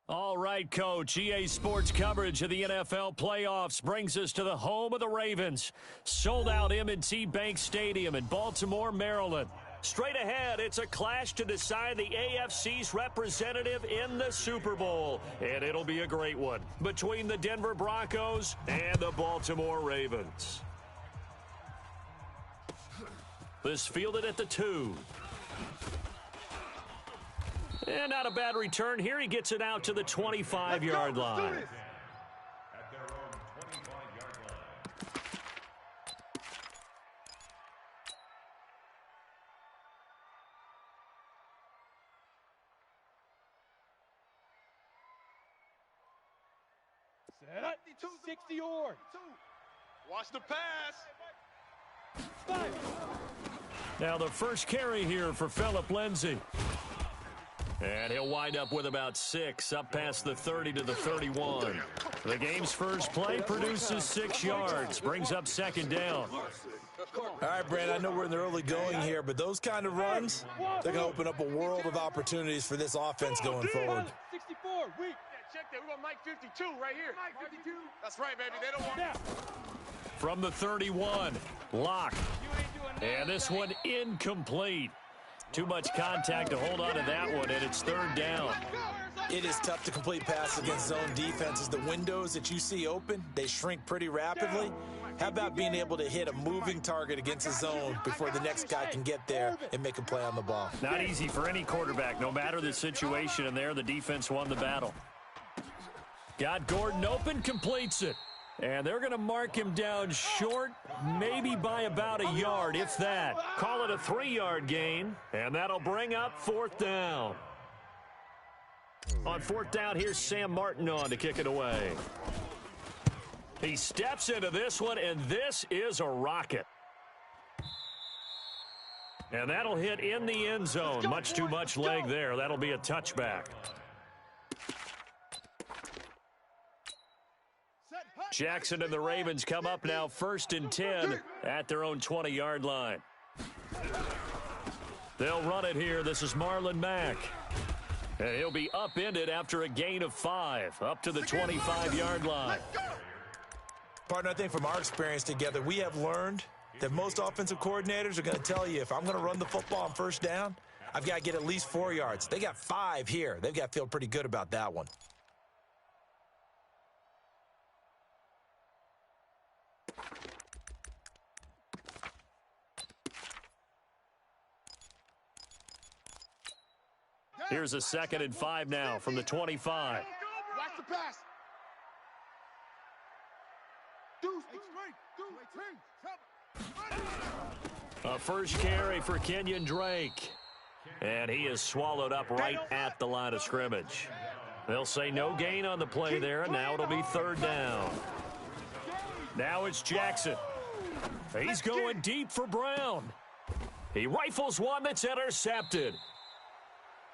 All right, Coach. EA Sports coverage of the NFL playoffs brings us to the home of the Ravens. Sold-out M&T Bank Stadium in Baltimore, Maryland. Straight ahead, it's a clash to decide the AFC's representative in the Super Bowl. And it'll be a great one between the Denver Broncos and the Baltimore Ravens. This fielded at the 2. And not a bad return here. He gets it out to the 25-yard line. At their own 25-yard line. Set. 60 yard. Watch the pass. 5. Now the first carry here for Phillip Lindsay. And he'll wind up with about 6, up past the 30 to the 31. The game's first play produces 6 yards, brings up second down. All right, Brand, I know we're in the early going here, but those kind of runs, they're going to open up a world of opportunities for this offense going forward. 64, weak. Yeah, check that. We got Mike 52 right here. Mike 52. That's right, baby. They don't want. From the 31, Locke. And this one incomplete. Too much contact to hold on to that one, and it's third down. It is tough to complete passes against zone defenses. The windows that you see open, they shrink pretty rapidly. How about being able to hit a moving target against a zone before the next guy can get there and make a play on the ball? Not easy for any quarterback. No matter the situation in there, the defense won the battle. Got Gordon open, completes it. And they're going to mark him down short, maybe by about a yard, if that. Call it a 3-yard gain, and that'll bring up fourth down. On fourth down, here's Sam Martin on to kick it away. He steps into this one, and this is a rocket. And that'll hit in the end zone. Much too much leg there. That'll be a touchback. Jackson and the Ravens come up now 1st and 10 at their own 20-yard line. They'll run it here. This is Marlon Mack. And he'll be upended after a gain of 5, up to the 25-yard line. Partner, I think from our experience together, we have learned that most offensive coordinators are going to tell you, if I'm going to run the football on first down, I've got to get at least 4 yards. They got 5 here. They've got to feel pretty good about that one. Here's a 2nd and 5 now from the 25. Watch the pass. A first carry for Kenyon Drake. And he is swallowed up right at the line of scrimmage. They'll say no gain on the play there, and now it'll be third down. Now it's Jackson. He's going deep for Brown. He rifles one that's intercepted.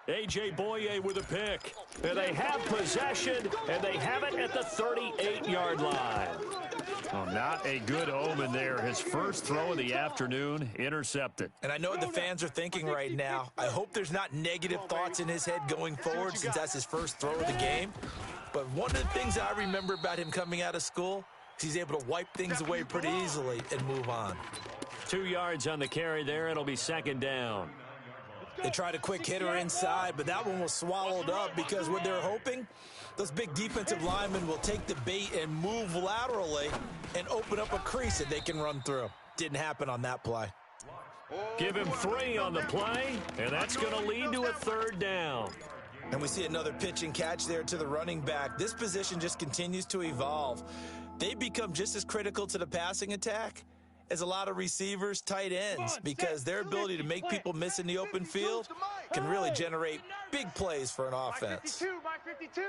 A.J. Boye with a pick. And they have possession, and they have it at the 38-yard line. Oh, not a good omen there. His first throw of the afternoon, intercepted. And I know what the fans are thinking right now. I hope there's not negative thoughts in his head going forward since that's his first throw of the game. But one of the things I remember about him coming out of school is he's able to wipe things away pretty easily and move on. 2 yards on the carry there. It'll be second down. They tried a quick hitter inside, but that one was swallowed up because what they're hoping, those big defensive linemen will take the bait and move laterally and open up a crease that they can run through. Didn't happen on that play. Give him 3 on the play, and that's going to lead to a third down. And we see another pitch and catch there to the running back. This position just continues to evolve. They become just as critical to the passing attack as a lot of receivers, tight ends, because their ability to make people miss in the open field can really generate big plays for an offense. Mike 52.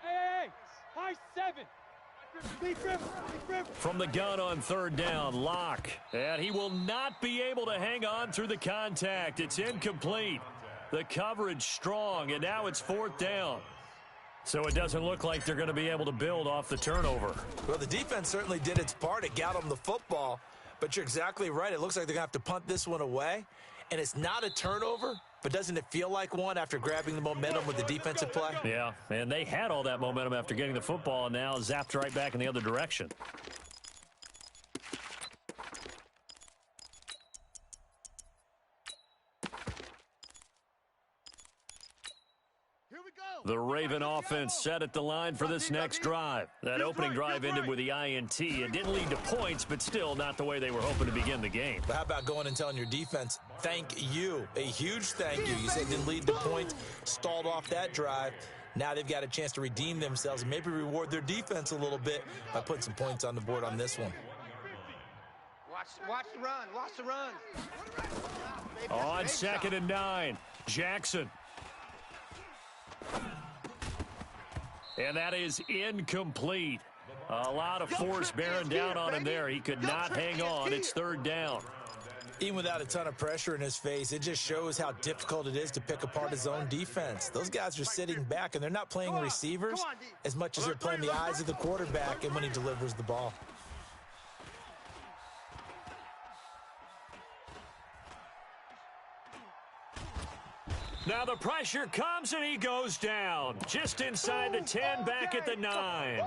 Hey, high 7. From the gun on third down, Locke. And he will not be able to hang on through the contact. It's incomplete. The coverage strong, and now it's fourth down. So it doesn't look like they're going to be able to build off the turnover. Well, the defense certainly did its part. It got them the football. But you're exactly right. It looks like they're going to have to punt this one away. And it's not a turnover, but doesn't it feel like one after grabbing the momentum with the defensive play? Yeah, and they had all that momentum after getting the football, and now zapped right back in the other direction. The Raven offense set at the line for this next drive. That opening drive ended with the INT. It didn't lead to points, but still not the way they were hoping to begin the game. But how about going and telling your defense, thank you, a huge thank you. You said it didn't lead to points, stalled off that drive. Now they've got a chance to redeem themselves and maybe reward their defense a little bit by putting some points on the board on this one. Watch the run. Watch the run. On 2nd and 9, Jackson. And that is incomplete. A lot of force bearing down on him there. He could not hang on. It's 3rd down. Even without a ton of pressure in his face, it just shows how difficult it is to pick apart his own defense. Those guys are sitting back, and they're not playing receivers as much as they're playing the eyes of the quarterback and when he delivers the ball. Now the pressure comes, and he goes down. Just inside the 10, back at the 9.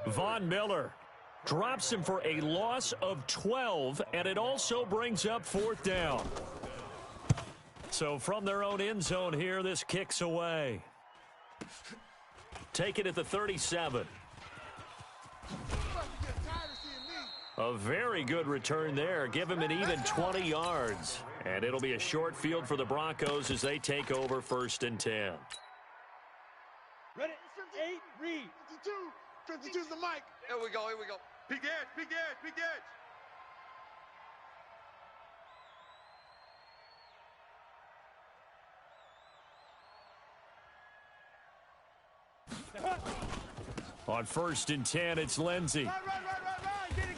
Von Miller drops him for a loss of 12, and it also brings up 4th down. So from their own end zone here, this kicks away. Take it at the 37. A very good return there. Give him an even 20 yards. And it'll be a short field for the Broncos as they take over 1st and 10. Ready? 8, read. 52 is the mic. Here we go. Big edge. On 1st and 10, it's Lindsey. Right.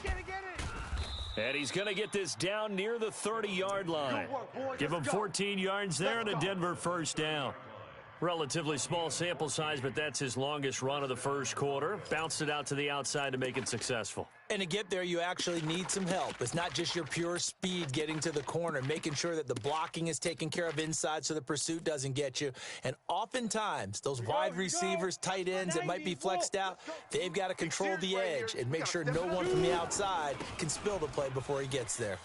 Get it. And he's going to get this down near the 30-yard line. Give him 14 yards there and a Denver 1st down. Relatively small sample size, but that's his longest run of the 1st quarter. Bounced it out to the outside to make it successful. And to get there, you actually need some help. It's not just your pure speed getting to the corner, making sure that the blocking is taken care of inside so the pursuit doesn't get you. And oftentimes, those wide receivers, tight ends that might be flexed out, they've got to control the edge and make sure no one from the outside can spill the play before he gets there.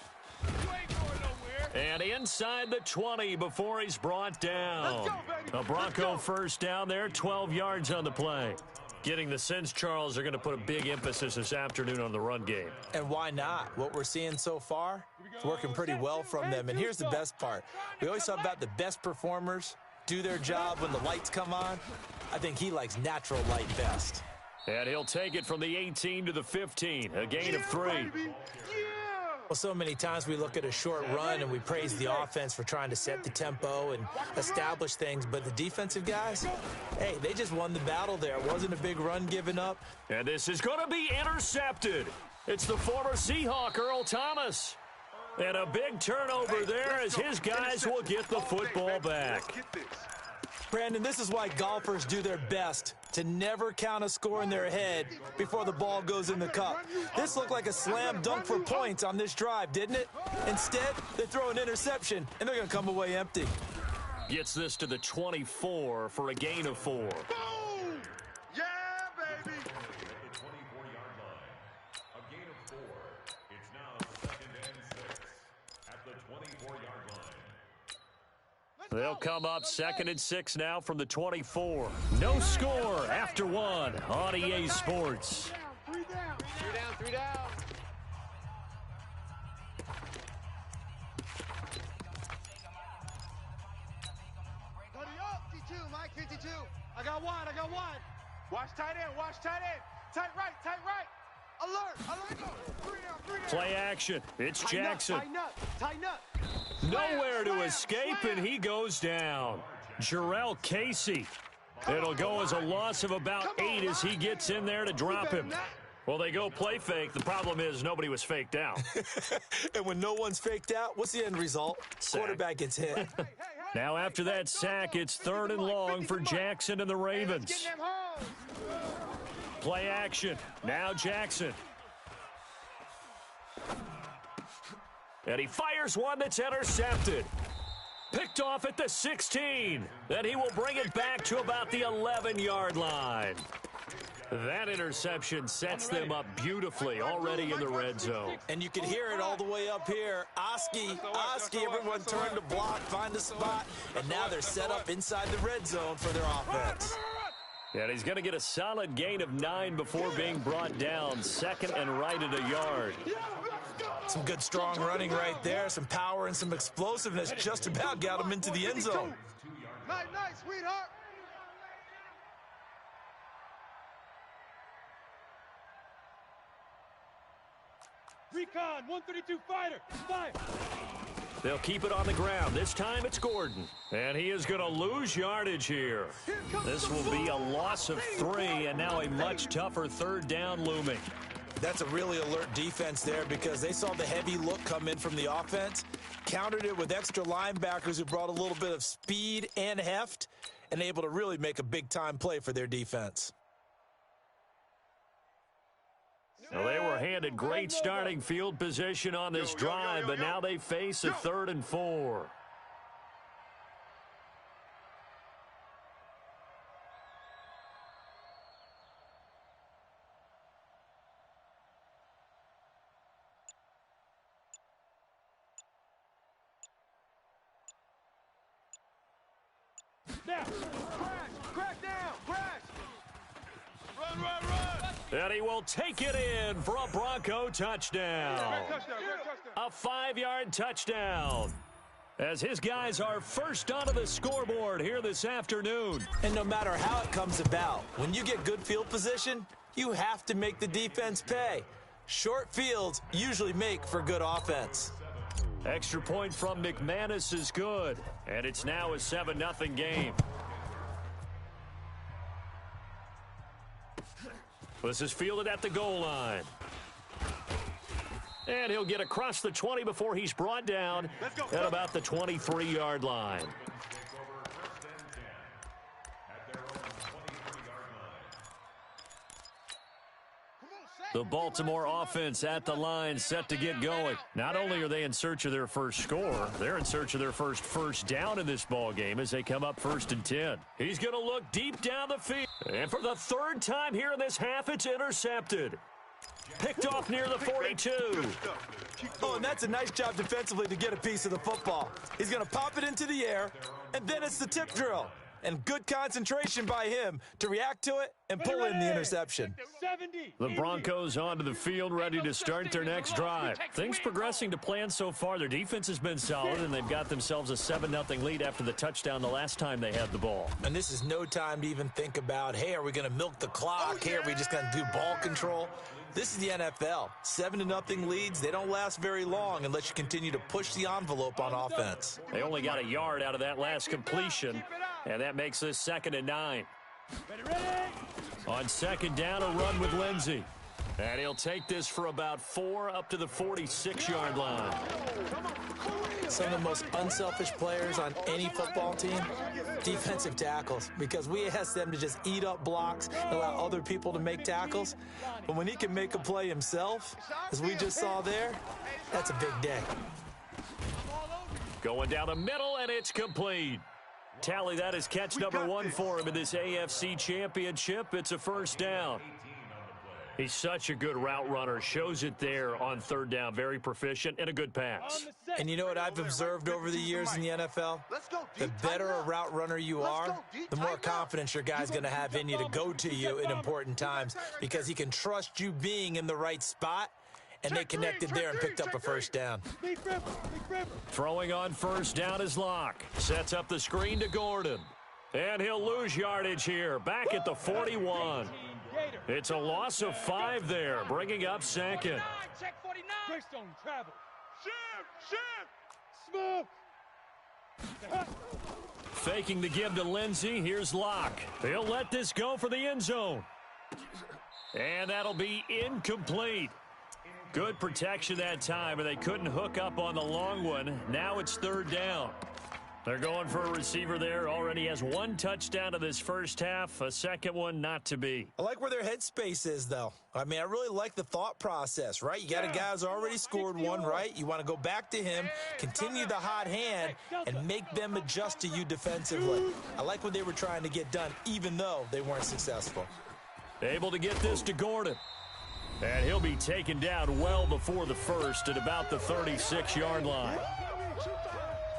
And inside the 20 before he's brought down. A Bronco 1st down there, 12 yards on the play. Getting the sense, Charles, they're going to put a big emphasis this afternoon on the run game. And why not? What we're seeing so far is working pretty well from them. And here's the best part. We always talk about the best performers do their job when the lights come on. I think he likes natural light best. And he'll take it from the 18 to the 15, a gain of 3. Well, so many times we look at a short run and we praise the offense for trying to set the tempo and establish things, but the defensive guys, hey, they just won the battle there. It wasn't a big run given up. And this is going to be intercepted. It's the former Seahawk, Earl Thomas. And a big turnover there as his guys will get the football back. Brandon, this is why golfers do their best to never count a score in their head before the ball goes in the cup. This looked like a slam dunk for points on this drive, didn't it? Instead, they throw an interception, and they're going to come away empty. Gets this to the 24 for a gain of 4. Boom! Yeah, baby! At the 24-yard line, a gain of 4. It's now 2nd and 6 at the 24-yard line. They'll come up 2nd and 6 now from the 24. No score after 1 on EA Sports. 3 down. 3 down. Buddy up. 52, Mike, 52. I got one. Watch tight end. Tight right. Alert. Go. 3 down. Play action. It's Jackson. Tighten up. Nowhere to escape, and he goes down. Jarrell Casey. It'll go as a loss of about 8 as he gets in there to drop him. Well, they go play fake. The problem is nobody was faked out. And when no one's faked out, what's the end result? Sack. Quarterback gets hit. Now after that sack, it's 3rd and long for Jackson and the Ravens. Play action. Now Jackson. And he fires one that's intercepted. Picked off at the 16. Then he will bring it back to about the 11-yard line. That interception sets them up beautifully already in the red zone. And you can hear it all the way up here. Oski, everyone turned to block, find a spot, and now they're set up inside the red zone for their offense. And he's going to get a solid gain of 9 before being brought down. Second and right at a yard. Some good strong running right there, some power and some explosiveness just about got him into the end zone. Nice, sweetheart. Recon, 132 fighter, fire. They'll keep it on the ground. This time it's Gordon. And he is going to lose yardage here. This will be a loss of 3, and now a much tougher third down looming. That's a really alert defense there because they saw the heavy look come in from the offense, countered it with extra linebackers who brought a little bit of speed and heft, and able to really make a big-time play for their defense. Well, they were handed great starting field position on this drive, but now they face a 3rd and 4. Now, crash down, crash. Run. And he will take it in for a Bronco touchdown. A 5-yard touchdown. As his guys are first onto the scoreboard here this afternoon. And no matter how it comes about, when you get good field position, you have to make the defense pay. Short fields usually make for good offense. Extra point from McManus is good. And it's now a 7-0 game. This is fielded at the goal line. And he'll get across the 20 before he's brought down at about the 23-yard line. The Baltimore offense at the line set to get going. Not only are they in search of their first score, they're in search of their first down in this ball game as they come up 1st and 10. He's going to look deep down the field. And for the 3rd time here in this half, it's intercepted. Picked off near the 42. Oh, and that's a nice job defensively to get a piece of the football. He's going to pop it into the air, and then it's the tip drill. And good concentration by him to react to it and pull in the interception. The Broncos onto the field, ready to start their next drive. Things progressing to plan so far. Their defense has been solid, and they've got themselves a 7-0 lead after the touchdown the last time they had the ball. And this is no time to even think about, hey, are we going to milk the clock? Hey, are we just going to do ball control? This is the NFL. 7-0 leads, they don't last very long unless you continue to push the envelope on offense. They only got a yard out of that last completion, and that makes this 2nd and 9. On 2nd down, a run with Lindsey. And he'll take this for about 4 up to the 46-yard line. Some of the most unselfish players on any football team, defensive tackles, because we ask them to just eat up blocks and allow other people to make tackles. But when he can make a play himself, as we just saw there, that's a big day. Going down the middle, and it's complete. Tally, that is catch number 1 for him in this AFC Championship. It's a 1st down. He's such a good route runner. Shows it there on 3rd down. Very proficient and a good pass. And you know what I've observed over the years in the NFL? The better a route runner you are, the more confidence your guy's going to have in you to go to you in important times because he can trust you being in the right spot, and they connected there and picked up a 1st down. Throwing on 1st down is Locke. Sets up the screen to Gordon. And he'll lose yardage here. Back at the 41. It's a loss of 5 there, bringing up 2nd. Faking the give to Lindsey. Here's Locke. He'll let this go for the end zone. And that'll be incomplete. Good protection that time, and they couldn't hook up on the long one. Now it's 3rd down. They're going for a receiver there. Already has one touchdown of this first half. A second one not to be. I like where their headspace is, though. I mean, I really like the thought process, right? You got a guy who's already scored one, right? You want to go back to him, continue the hot hand, and make them adjust to you defensively. I like what they were trying to get done, even though they weren't successful. Able to get this to Gordon. And he'll be taken down well before the first at about the 36-yard line.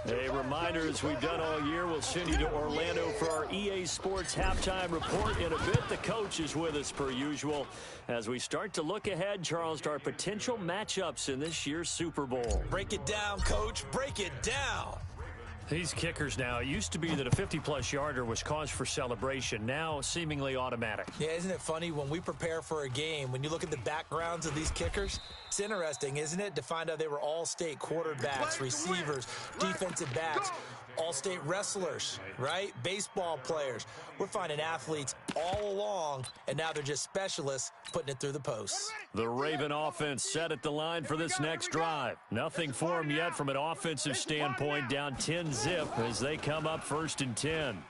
A reminder, as we've done all year, we'll send you to Orlando for our EA Sports Halftime Report in a bit. The coach is with us per usual as we start to look ahead, Charles, to our potential matchups in this year's Super Bowl. Break it down, Coach. Break it down. These kickers now, it used to be that a 50-plus yarder was cause for celebration. Now seemingly automatic. Yeah, isn't it funny when we prepare for a game, when you look at the backgrounds of these kickers, it's interesting, isn't it, to find out they were all-state quarterbacks, receivers, defensive backs, all-state wrestlers, right? Baseball players. We're finding athletes all along, and now they're just specialists putting it through the posts. The Raven offense set at the line for this next drive. Nothing for them yet from an offensive standpoint, down 10-zip as they come up 1st and 10.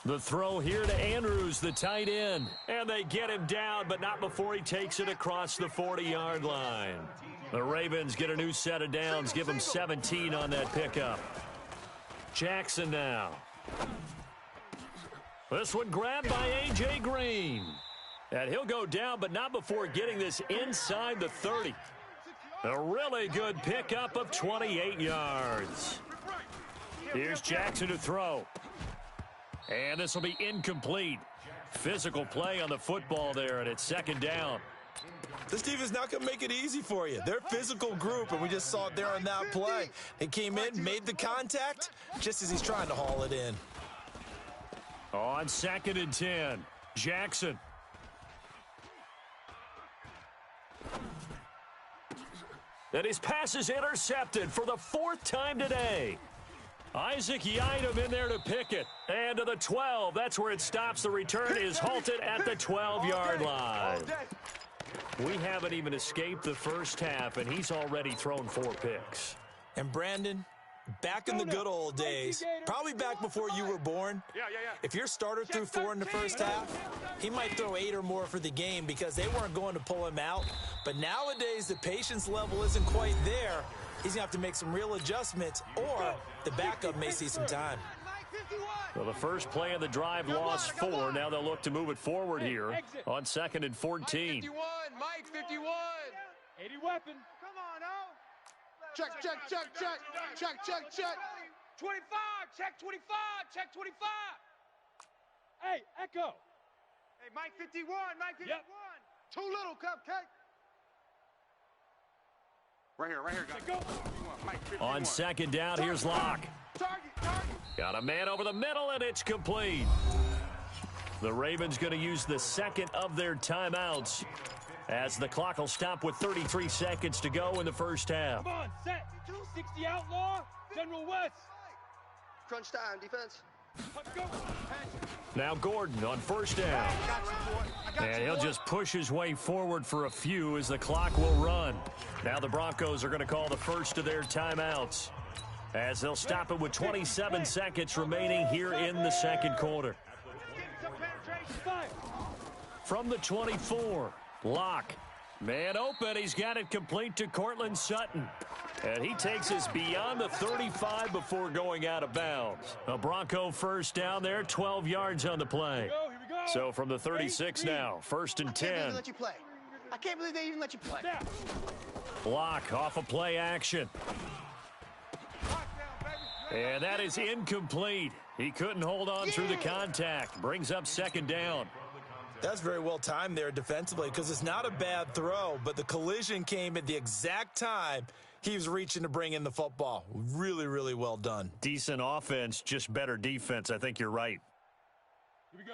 The throw here to Andrews, the tight end. And they get him down, but not before he takes it across the 40-yard line. The Ravens get a new set of downs, give them 17 on that pickup. Jackson now. This one grabbed by A.J. Green. And he'll go down, but not before getting this inside the 30. A really good pickup of 28 yards. Here's Jackson to throw. And this will be incomplete. Physical play on the football there, and it's 2nd down. This team is not going to make it easy for you. They're a physical group, and we just saw it there on that play. They came in, made the contact, just as he's trying to haul it in. On 2nd and 10, Jackson. And his pass is intercepted for the 4th time today. Isaac Yiadom in there to pick it. And to the 12. That's where it stops. The return is halted at the 12-yard line. We haven't even escaped the first half, and he's already thrown 4 picks. And Brandon, back in the good old days, probably back before you were born, if your starter threw 4 in the first half, he might throw 8 or more for the game because they weren't going to pull him out. But nowadays, the patience level isn't quite there. He's going to have to make some real adjustments, or the backup may see some time. Well, the first play of the drive lost 4. Now they'll look to move it forward here on 2nd and 14. Mike 51. 80 weapon. Come on, oh. Check. 25. Check 25. Check 25. Hey, Echo. Hey, Mike 51. Mike 51. Yep. Too little, Cupcake. Right here, guys. Go. Mike 51. On 2nd down, here's Locke. Target. Got a man over the middle, and it's complete. The Ravens going to use the 2nd of their timeouts as the clock will stop with 33 seconds to go in the first half. Come on, set. 60 outlaw. General West. Crunch time, defense. Let's go. Now Gordon on 1st down. And he'll just push his way forward for a few as the clock will run. Now the Broncos are going to call the first of their timeouts as they'll stop it with 27 seconds remaining here in the 2nd quarter. From the 24, Locke. Man open, he's got it complete to Cortland Sutton. And he takes us beyond the 35 before going out of bounds. A Bronco 1st down there, 12 yards on the play. Here we go. So from the 36 now, 1st and 10. I can't believe they even let you play. Locke off of play action. And that is incomplete. He couldn't hold on through the contact. Brings up 2nd down. That's very well timed there defensively because it's not a bad throw, but the collision came at the exact time he was reaching to bring in the football. Really, really well done. Decent offense, just better defense. I think you're right.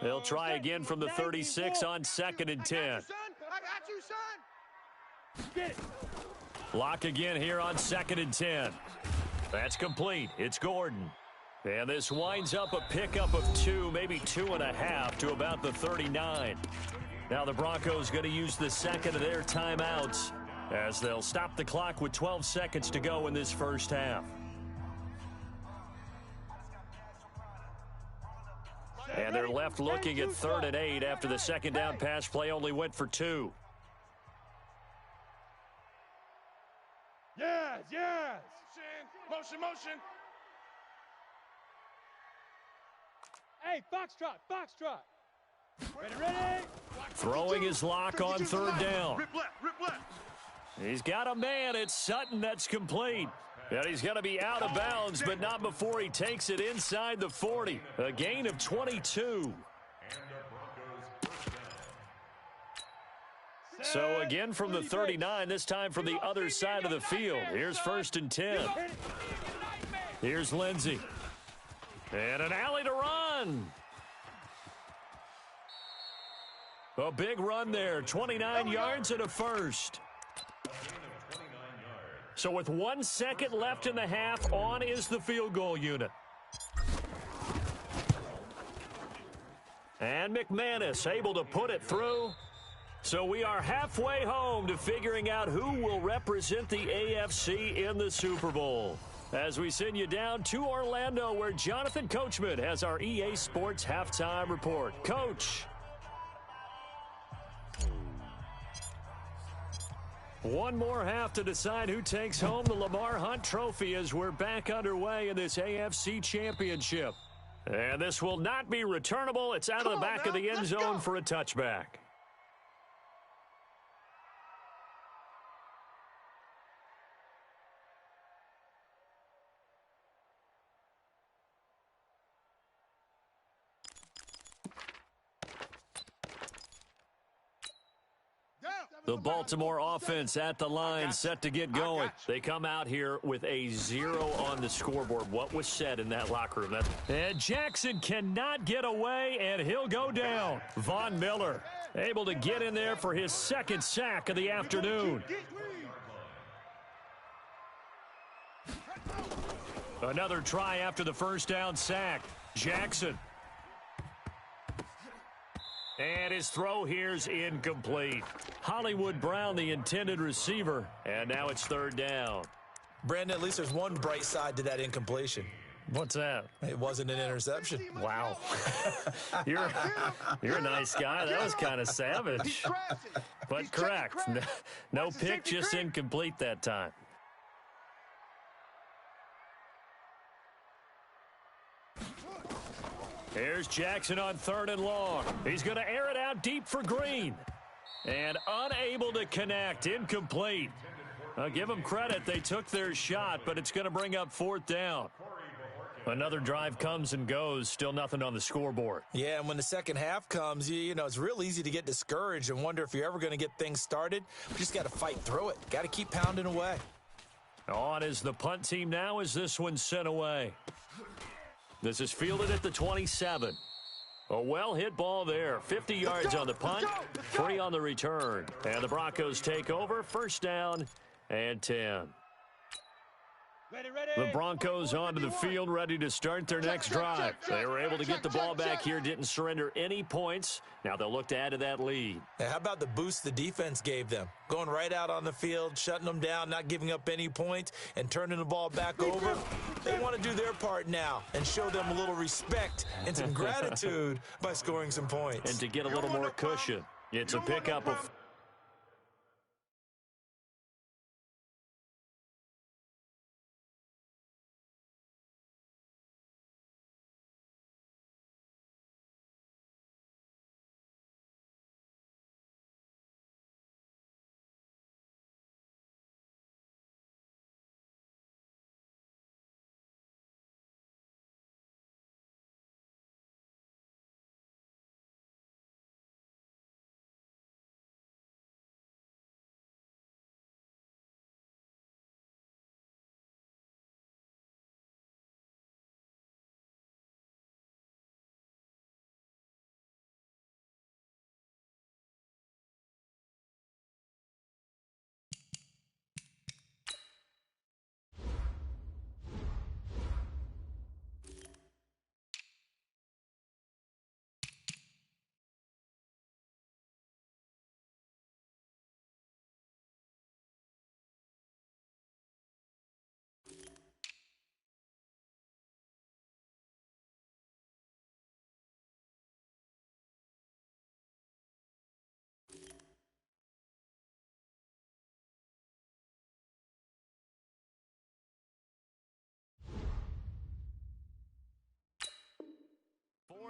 They'll try again from the 36 on 2nd and 10. I got you, son. Get it. Locke again here on 2nd and 10. That's complete. It's Gordon. And this winds up a pickup of 2, maybe 2.5 to about the 39. Now the Broncos going to use the 2nd of their timeouts as they'll stop the clock with 12 seconds to go in this first half. And they're left looking at 3rd and 8 after the second down pass play only went for 2. Yes, yes. Motion, motion. Hey, foxtrot, foxtrot. Ready, ready. Throwing his lock on 3rd down. Rip left, rip left. He's got a man. It's Sutton that's complete. And he's going to be out of bounds, but not before he takes it inside the 40. A gain of 22. So again from the 39, this time from the other side of the field. Here's 1st and 10. Here's Lindsey. And an alley to run. A big run there, 29 yards and a first. So with 1 second left in the half, on is the field goal unit. And McManus able to put it through. So we are halfway home to figuring out who will represent the AFC in the Super Bowl. As we send you down to Orlando, where Jonathan Coachman has our EA Sports Halftime Report. Coach. One more half to decide who takes home the Lamar Hunt Trophy as we're back underway in this AFC Championship. And this will not be returnable. It's out of the back of the end zone for a touchback. The Baltimore offense at the line, set to get going. They come out here with a 0 on the scoreboard. What was said in that locker room? And Jackson cannot get away, and he'll go down. Von Miller able to get in there for his 2nd sack of the afternoon. Another try after the 1st down sack. Jackson. And his throw here's incomplete. Hollywood Brown, the intended receiver, and now it's 3rd down. Brandon, at least there's one bright side to that incompletion. What's that? It wasn't an interception. Wow. You're a nice guy. That was kind of savage. But correct. No pick, just incomplete that time. Here's Jackson on 3rd and long. He's going to air it out deep for Green. And unable to connect. Incomplete. I'll give them credit. They took their shot, but it's going to bring up 4th down. Another drive comes and goes. Still nothing on the scoreboard. Yeah, and when the second half comes, you know, it's real easy to get discouraged and wonder if you're ever going to get things started. You just got to fight through it. Got to keep pounding away. On is the punt team now as this one's sent away. This is fielded at the 27. A well-hit ball there. 50 yards on the punt, 3 on the return. And the Broncos take over. 1st down and 10. The Broncos onto the field, ready to start their next drive. They were able to get the ball back here, didn't surrender any points. Now they'll look to add to that lead. Hey, how about the boost the defense gave them? Going right out on the field, shutting them down, not giving up any points, and turning the ball back over. They want to do their part now and show them a little respect and some gratitude by scoring some points. And to get a little more cushion, it's a pickup of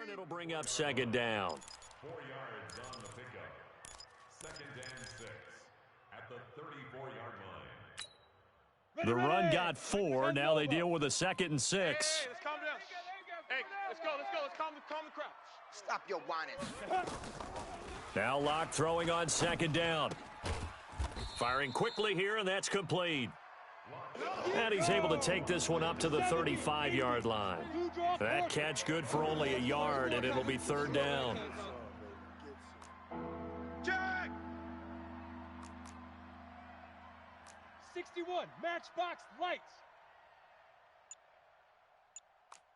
and it'll bring up second down. 4 yards on the pickup. 2nd and 6 at the 34-yard line. The run got 4. Now they deal with a 2nd and 6. Hey, let's calm down. Hey, let's go. Let's calm the crowd. Stop your whining. Now Locke throwing on 2nd down. Firing quickly here, and that's complete. And he's able to take this one up to the 35-yard line. That catch good for only a yard, and it'll be 3rd down. Jack! 61, matchbox lights.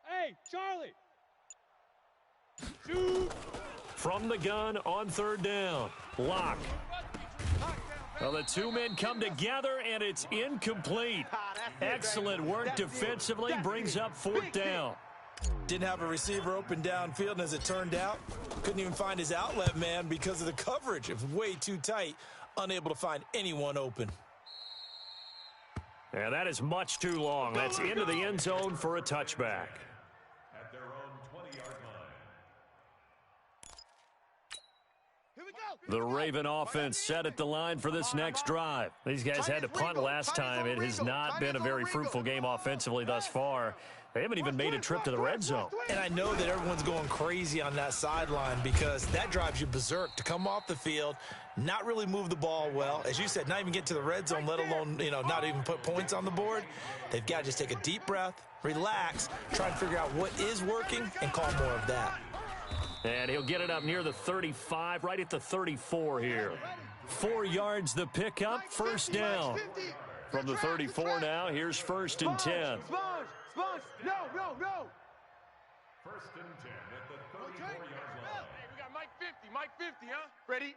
Hey, Charlie. Shoot. From the gun on 3rd down. Locke. Well, the two men come together, and it's incomplete. Excellent work defensively, brings up 4th down. Didn't have a receiver open downfield, and as it turned out, couldn't even find his outlet man because of the coverage. It was way too tight, unable to find anyone open. And that is much too long. That's into the end zone for a touchback. At their own 20-yard line. Here we go. The Raven offense set at the line for this next drive. These guys had to punt last time. It has not been a very fruitful game offensively thus far. They haven't even made a trip to the red zone. And I know that everyone's going crazy on that sideline because that drives you berserk to come off the field, not really move the ball well. As you said, not even get to the red zone, let alone, not even put points on the board. They've got to just take a deep breath, relax, try and figure out what is working, and call more of that. And he'll get it up near the 35, right at the 34 here. 4 yards the pickup, 1st down. From the 34 now, here's 1st and 10. Sponge, no. 1st and 10 at the 34-yard line. Hey, we got Mike 50, huh? Ready?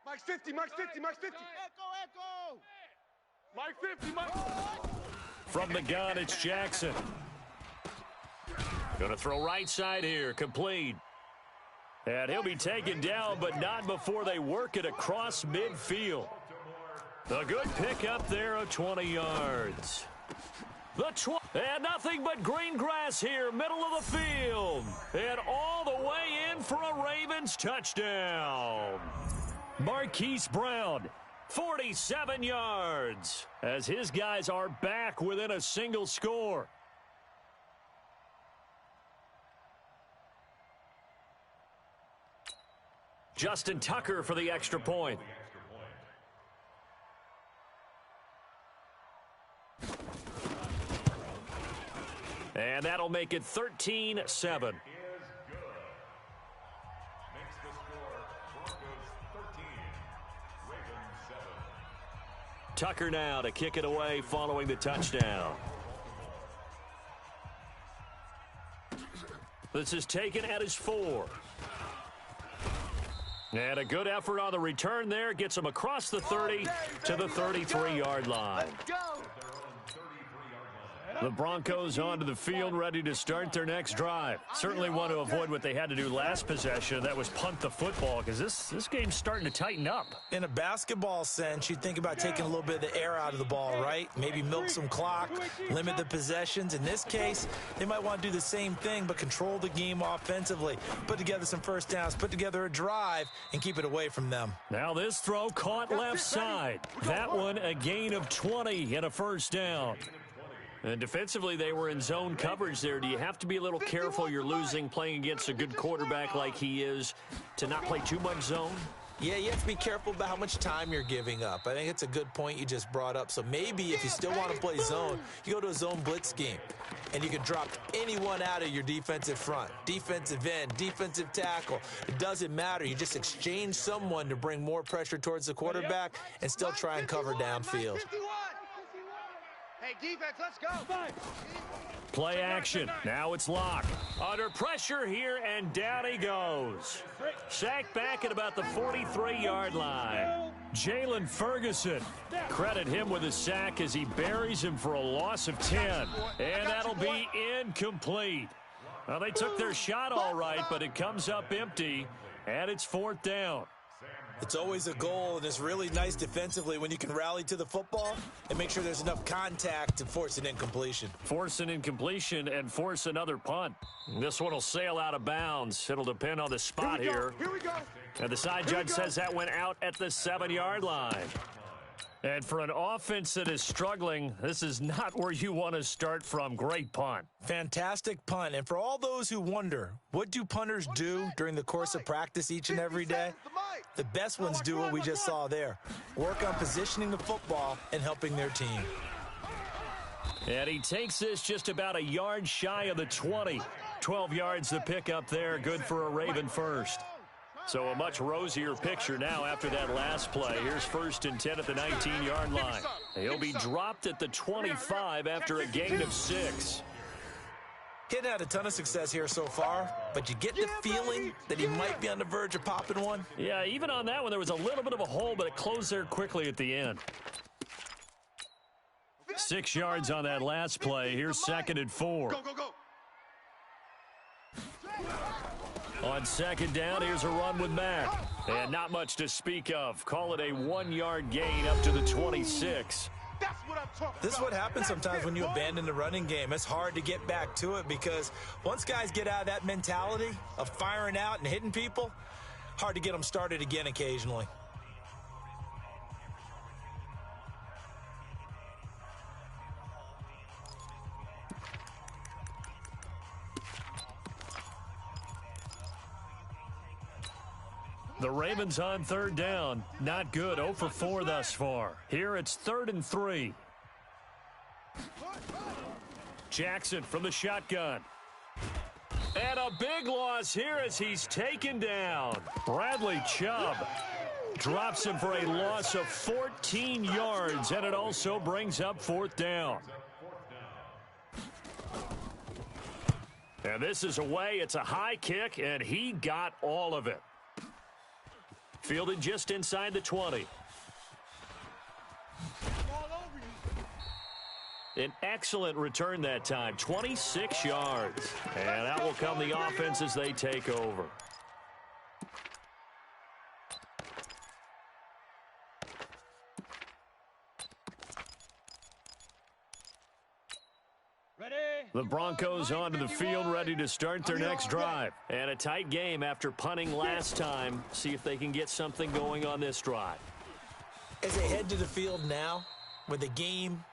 Mike's 50. Echo. Mike 50. From the gun, it's Jackson. Going to throw right side here, complete. And he'll be taken down, but not before they work it across midfield. A good pickup there of 20 yards. And nothing but green grass here, middle of the field. And all the way in for a Ravens touchdown. Marquise Brown, 47 yards, as his guys are back within a single score. Justin Tucker for the extra point. And that'll make it 13-7. Makes the score Broncos 13, Ravens 7. Tucker now to kick it away following the touchdown. This is taken at his 4. And a good effort on the return there. Gets him across the 30 to the 33-yard line. The Broncos onto the field, ready to start their next drive. Certainly want to avoid what they had to do last possession. That was punt the football, because this game's starting to tighten up. In a basketball sense, you think about taking a little bit of the air out of the ball, right? Maybe milk some clock, limit the possessions. In this case, they might want to do the same thing, but control the game offensively. Put together some first downs, put together a drive, and keep it away from them. Now this throw caught left side. That one a gain of 20 and a 1st down. And defensively, they were in zone coverage there. Do you have to be a little careful? You're losing, playing against a good quarterback like he is, to not play too much zone? Yeah, you have to be careful about how much time you're giving up. I think it's a good point you just brought up. So maybe if you still want to play zone, you go to a zone blitz scheme, and you can drop anyone out of your defensive front, defensive end, defensive tackle. It doesn't matter. You just exchange someone to bring more pressure towards the quarterback and still try and cover downfield. Hey, defense, let's go. Play action. Now it's Locke. Under pressure here, and down he goes. Sacked back at about the 43-yard line. Jalen Ferguson. Credit him with a sack as he buries him for a loss of 10. And that'll be incomplete. Well, they took their shot all right, but it comes up empty, and it's 4th down. It's always a goal, and it's really nice defensively when you can rally to the football and make sure there's enough contact to force an incompletion. Force an incompletion and force another punt. This one will sail out of bounds. It'll depend on the spot here. Here we go. And the side judge says that went out at the 7-yard line. And for an offense that is struggling, this is not where you want to start from. Great punt. Fantastic punt. And for all those who wonder, what do punters do during the course of practice each and every day? The best ones do what we just saw there. Work on positioning the football and helping their team. And he takes this just about a yard shy of the 20. 12 yards the pickup there. Good for a Raven first. So a much rosier picture now after that last play. Here's 1st and 10 at the 19-yard line. He'll be dropped at the 25 after a gain of 6. He hadn't had a ton of success here so far, but you get the feeling that he might be on the verge of popping one. Yeah, even on that one, there was a little bit of a hole, but it closed there quickly at the end. 6 yards on that last play. Here's 2nd and 4. Go, go, go. On 2nd down, here's a run with Mack. And not much to speak of. Call it a 1-yard gain up to the 26. That's what I'm talking about. This is what happens sometimes when you abandon the running game. It's hard to get back to it because once guys get out of that mentality of firing out and hitting people, hard to get them started again occasionally. The Ravens on 3rd down. Not good. 0 for 4 thus far. Here it's 3rd and 3. Jackson from the shotgun. And a big loss here as he's taken down. Bradley Chubb drops him for a loss of 14 yards, and it also brings up 4th down. And this is away. It's a high kick, and he got all of it. Fielded just inside the 20. An excellent return that time, 26 yards. And out will come the offense as they take over. The Broncos onto the field, ready to start their next drive. And a tight game after punting last time. See if they can get something going on this drive. As they head to the field now, with the game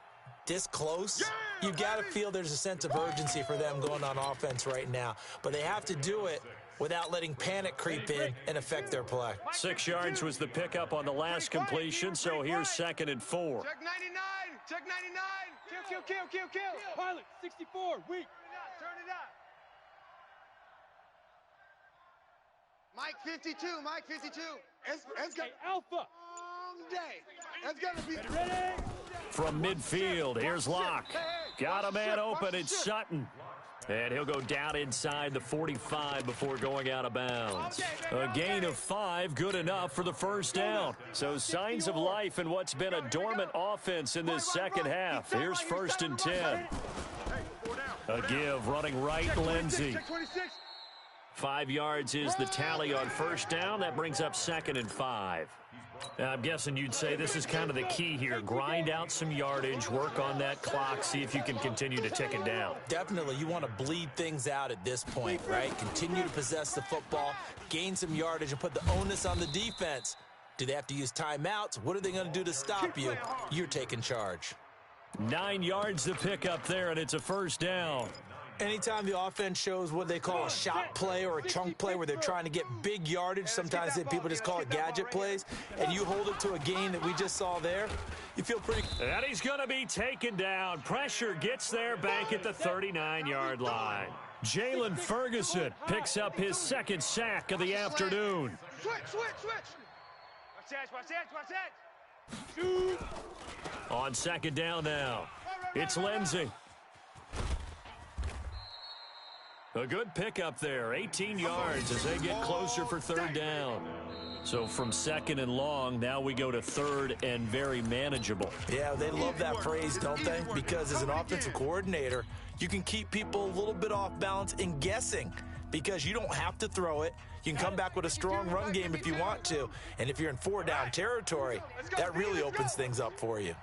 this close, you've got to feel there's a sense of urgency for them going on offense right now. But they have to do it without letting panic creep in and affect their play. 6 yards was the pickup on the last completion, so here's 2nd and 4. Check 99. Check 99. Kill. Pilot, 64, weak. Turn it up. Mike 52, Mike 52. It's Hey, Alpha. Long day. It's gonna be Ready? From midfield, here's Locke. Got a man open, it's Sutton. And he'll go down inside the 45 before going out of bounds. A gain of 5, good enough for the 1st down. So signs of life in what's been a dormant offense in this second half. Here's 1st and 10. A give, running right, Lindsey. 5 yards is the tally on 1st down. That brings up 2nd and 5. I'm guessing you'd say this is kind of the key here. Grind out some yardage, work on that clock, see if you can continue to tick it down. Definitely, you want to bleed things out at this point, right? Continue to possess the football, gain some yardage, and put the onus on the defense. Do they have to use timeouts? What are they going to do to stop you? You're taking charge. 9 yards to pick up there, and it's a 1st down. Anytime the offense shows what they call a shot play or a chunk play where they're trying to get big yardage, sometimes people just call it gadget plays, and you hold it to a gain that we just saw there, you feel pretty... And he's going to be taken down. Pressure gets there back at the 39-yard line. Jalen Ferguson picks up his 2nd sack of the afternoon. Switch. Watch that. On 2nd down now, it's Lindsey. A good pickup there, 18 yards as they get closer for 3rd down. So from 2nd and long, now we go to 3rd and very manageable. Yeah, they love that phrase, don't they? Because as an offensive coordinator, you can keep people a little bit off balance and guessing. because you don't have to throw it. You can come back with a strong run game if you want to. And if you're in 4-down territory, that really opens things up for you.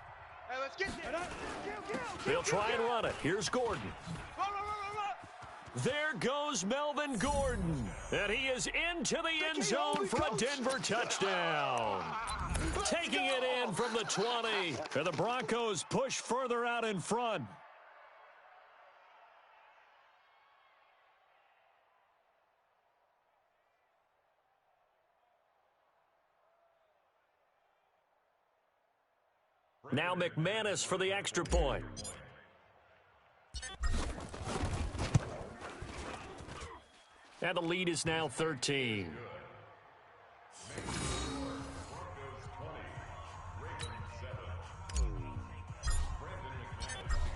Hey, let's get this. They'll try and run it. Here's Gordon. There goes Melvin Gordon. And he is into the end zone for a Denver touchdown. Taking it in from the 20. And the Broncos push further out in front. Now McManus for the extra point. And the lead is now 13.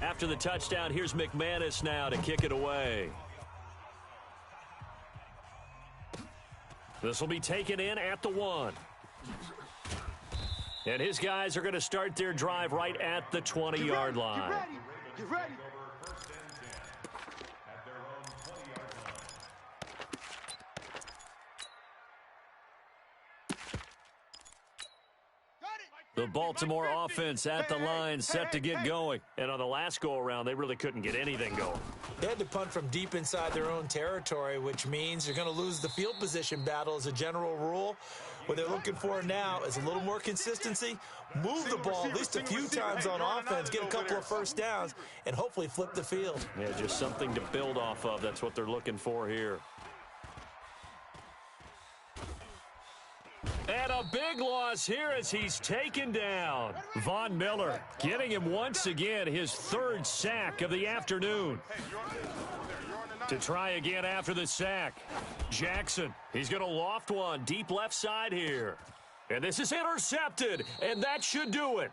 After the touchdown, here's McManus now to kick it away. This will be taken in at the 1. And his guys are going to start their drive right at the 20-yard line. Get ready. The Baltimore offense at the line, set to get going. And on the last go-around, they really couldn't get anything going. They had to punt from deep inside their own territory, which means you're going to lose the field position battle as a general rule. What they're looking for now is a little more consistency, move the ball at least a few times on offense, get a couple of first downs, and hopefully flip the field. Yeah, just something to build off of. That's what they're looking for here. And a big loss here as he's taken down. Von Miller getting him once again his 3rd sack of the afternoon. To try again after the sack. Jackson, he's going to loft one deep left side here. And this is intercepted, and that should do it.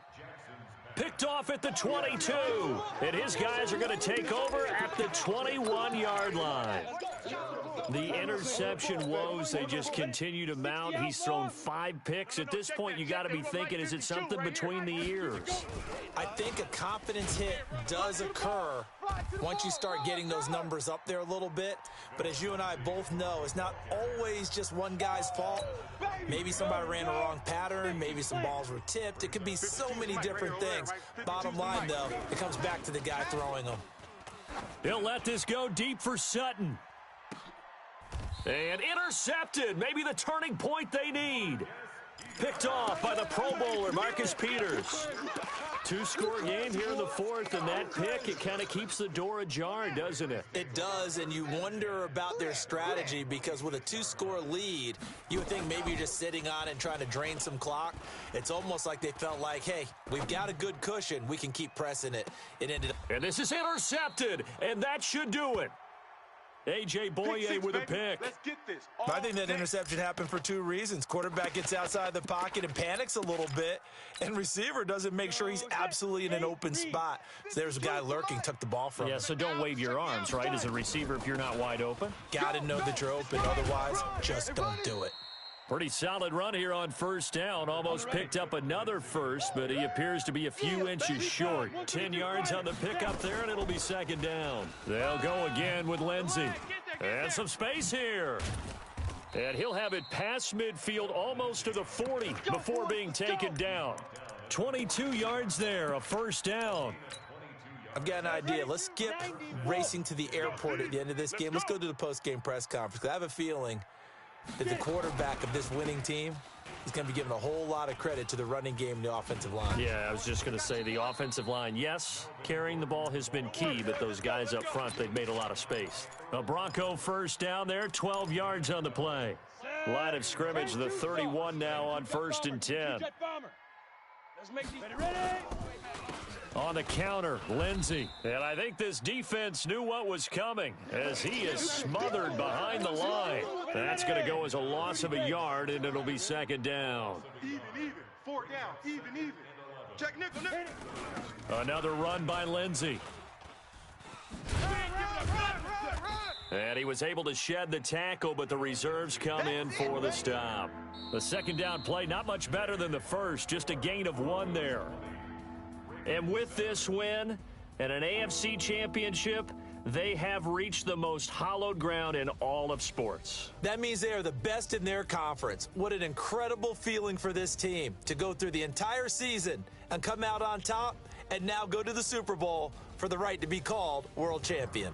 Picked off at the 22, and his guys are going to take over at the 21-yard line. The interception woes, they just continue to mount. He's thrown 5 picks. At this point, you got to be thinking, is it something between the ears? I think a confidence hit does occur once you start getting those numbers up there a little bit. But as you and I both know, it's not always just one guy's fault. Maybe somebody ran a wrong pattern. Maybe some balls were tipped. It could be so many different things. Bottom line, though, it comes back to the guy throwing them. He'll let this go deep for Sutton. And intercepted. Maybe the turning point they need. Picked off by the Pro Bowler, Marcus Peters. 2-score game here in the 4th, and that pick, it kind of keeps the door ajar, doesn't it? It does, and you wonder about their strategy because with a 2-score lead, you would think maybe you're just sitting on it and trying to drain some clock. It's almost like they felt like, hey, we've got a good cushion. We can keep pressing it. It ended up. And this is intercepted, and that should do it. A.J. Boye with a pick. Let's get this. I think that interception happened for 2 reasons. Quarterback gets outside the pocket and panics a little bit, and receiver doesn't make sure he's absolutely in an open spot. So there's a guy lurking, took the ball from him. Yeah, so don't wave your arms, right, as a receiver if you're not wide open. Got to know that you're open. Otherwise, just don't do it. Pretty solid run here on 1st down. Almost picked up another first, but he appears to be a few inches short. 10 yards on the pickup there, and it'll be 2nd down. They'll go again with Lindsey. And some space here. And he'll have it past midfield almost to the 40 before being taken down. 22 yards there, a 1st down. I've got an idea. Let's skip racing to the airport at the end of this game. Let's go to the post-game press conference. I have a feeling that the quarterback of this winning team is going to be given a whole lot of credit to the running game and the offensive line. Yeah, I was just going to say the offensive line, yes, carrying the ball has been key, but those guys up front, they've made a lot of space. A Bronco 1st down there, 12 yards on the play. Line of scrimmage, the 31 now on 1st and 10. Let's make these ready. On the counter, Lindsey. And I think this defense knew what was coming as he is smothered behind the line. That's going to go as a loss of a yard, and it'll be 2nd down. Even. 4 down. Even. Check nickel. Another run by Lindsey. And he was able to shed the tackle, but the reserves come in for the stop. The 2nd down play, not much better than the first, just a gain of 1 there. And with this win and an AFC Championship, They have reached the most hallowed ground in all of sports. That means they are the best in their conference. What an incredible feeling for this team to go through the entire season and come out on top and now go to the Super Bowl for the right to be called world champion.